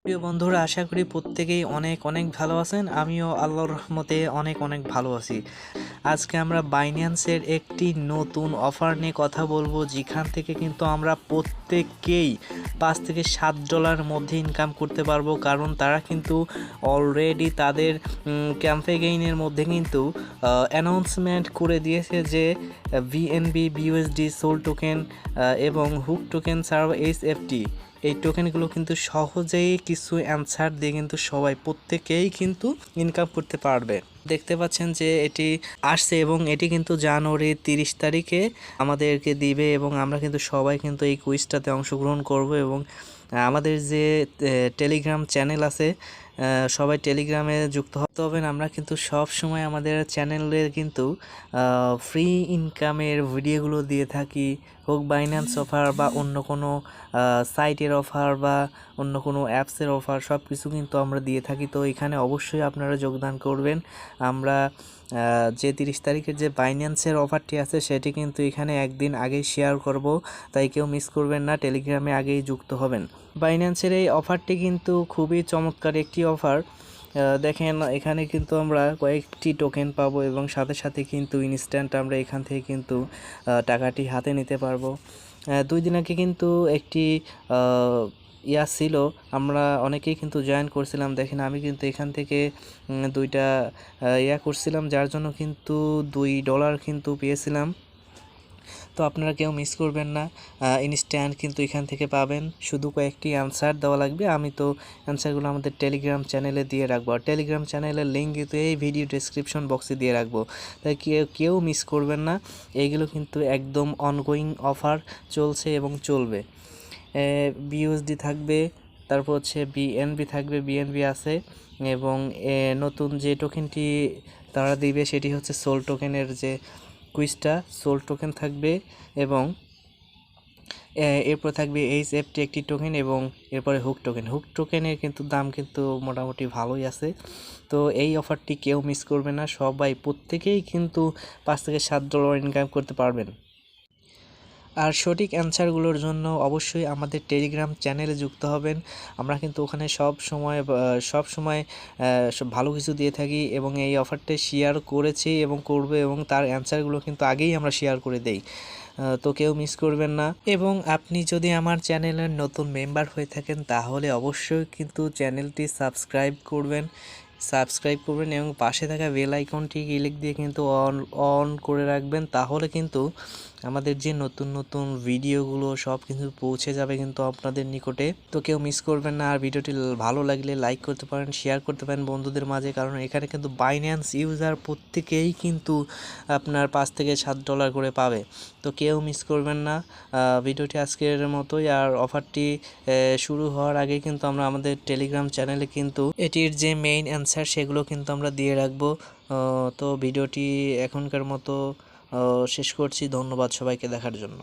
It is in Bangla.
প্রিয় বন্ধুরা, আশা করি প্রত্যেকেই অনেক অনেক ভালো আছেন। আমিও আল্লাহর রহমতে অনেক অনেক ভালো আছি। আজকে আমরা বাইন্যান্সের একটি নতুন অফার নিয়ে কথা বলবো, যেখান থেকে কিন্তু আমরা প্রত্যেকেই $5 থেকে $7 মধ্যে ইনকাম করতে পারবো। কারণ তারা কিন্তু অলরেডি তাদের ক্যাম্পেইনের মধ্যে কিন্তু অ্যানাউন্সমেন্ট করে দিয়েছে যে বিএনবি, বিইউএসডি, সোল টোকেন এবং হুক টোকেন সার্ভ এইচএফটি এই টোকেনগুলো কিন্তু সহজেই কিছু অ্যান্সার দিয়ে কিন্তু সবাই প্রত্যেকেই কিন্তু ইনকাম করতে পারবে। দেখতে পাচ্ছেন যে এটি আসছে এবং এটি কিন্তু জানুয়ারি 30 তারিখে আমাদেরকে দিবে এবং আমরা কিন্তু সবাই কিন্তু এই কুইজটাতে অংশগ্রহণ করব। এবং আমাদের যে টেলিগ্রাম চ্যানেল আছে, সবাই টেলিগ্রামে যুক্ত হতে হবেন। আমরা কিন্তু সব সময় আমাদের চ্যানেলে কিন্তু ফ্রি ইনকামের ভিডিওগুলো দিয়ে থাকি, হোক বাইন্যান্স অফার বা অন্য কোনো সাইটের অফার বা অন্য কোনো অ্যাপসের অফার, সব কিছু কিন্তু আমরা দিয়ে থাকি। তো এখানে অবশ্যই আপনারা যোগদান করবেন। আমরা যে 30 তারিখের যে বাইন্যান্সের অফারটি আছে সেটি কিন্তু এখানে একদিন আগেই শেয়ার করব, তাই কেউ মিস করবেন না, টেলিগ্রামে আগেই যুক্ত হবেন। বাইন্যান্সের এই অফারটি কিন্তু খুবই চমৎকার একটি অফার। দেখেন এখানে কিন্তু আমরা কয়েকটি টোকেন পাবো এবং সাথে সাথে কিন্তু ইনস্ট্যান্ট আমরা এখান থেকে কিন্তু টাকাটি হাতে নিতে পারবো। 2 দিন আগে কিন্তু একটি ছিল, আমরা অনেকেই কিন্তু জয়েন করছিলাম। দেখেন আমি কিন্তু এখান থেকে দুইটা করছিলাম, যার জন্য কিন্তু $2 কিন্তু পেয়েছিলাম। তো আপনারা কেউ মিস করবেন না, ইনস্ট্যান্ট কিন্তু এখান থেকে পাবেন। শুধু কয়েকটি অ্যান্সার দেওয়া লাগবে। আমি তো অ্যান্সারগুলো আমাদের টেলিগ্রাম চ্যানেলে দিয়ে রাখবো, আর টেলিগ্রাম চ্যানেলের লিঙ্ক কিন্তু এই ভিডিও ডেসক্রিপশন বক্সে দিয়ে রাখবো, তাই কেউ মিস করবেন না। এইগুলো কিন্তু একদম অনগোয়িং অফার চলছে এবং চলবে। বিইউএসডি থাকবে, তারপর হচ্ছে বিএনবি থাকবে, বিএনবি আছে, এবং নতুন যে টোকেনটি তারা দিবে সেটি হচ্ছে সোল টোকেনের যে কুইজটা, সোল টোকেন থাকবে, এবং এরপর থাকবে এইচএফটি একটি টোকেন, এবং এরপরে হুক টোকেনের কিন্তু দাম কিন্তু মোটামুটি ভালোই আছে। তো এই অফারটি কেউ মিস করবে না, সবাই প্রত্যেকেই কিন্তু $5 থেকে $7 ইনকাম করতে পারবেন। আর সঠিক অ্যান্সারগুলোর জন্য অবশ্যই আমাদের টেলিগ্রাম চ্যানেলে যুক্ত হবেন। আমরা কিন্তু ওখানে সব সময় ভালো কিছু দিয়ে থাকি এবং এই অফারটা শেয়ার করেছি এবং করবে, এবং তার অ্যান্সারগুলো কিন্তু আগেই আমরা শেয়ার করে দেই। তো কেউ মিস করবেন না। এবং আপনি যদি আমার চ্যানেলের নতুন মেম্বার হয়ে থাকেন তাহলে অবশ্যই কিন্তু চ্যানেলটি সাবস্ক্রাইব করবেন এবং পাশে থাকা বেল আইকনটি ক্লিক দিয়ে কিন্তু অন করে রাখবেন। তাহলে কিন্তু আমাদের যে নতুন নতুন ভিডিওগুলো সব কিছু পৌঁছে যাবে কিন্তু আপনাদের নিকটে। তো কেউ মিস করবেন না। আর ভিডিওটি ভালো লাগলে লাইক করতে পারেন, শেয়ার করতে পারেন বন্ধুদের মাঝে, কারণ এখানে কিন্তু বাইন্যান্স ইউজার প্রত্যেকেই কিন্তু আপনার $5 থেকে $7 করে পাবে। তো কেউ মিস করবেন না। ভিডিওটি আজকের মতোই। আর অফারটি শুরু হওয়ার আগে কিন্তু আমরা আমাদের টেলিগ্রাম চ্যানেলে কিন্তু এটির যে মেইন অ্যান্সার সেগুলো কিন্তু আমরা দিয়ে রাখবো। তো ভিডিওটি এখনকার মতো শেষ করছি। ধন্যবাদ সবাইকে দেখার জন্য।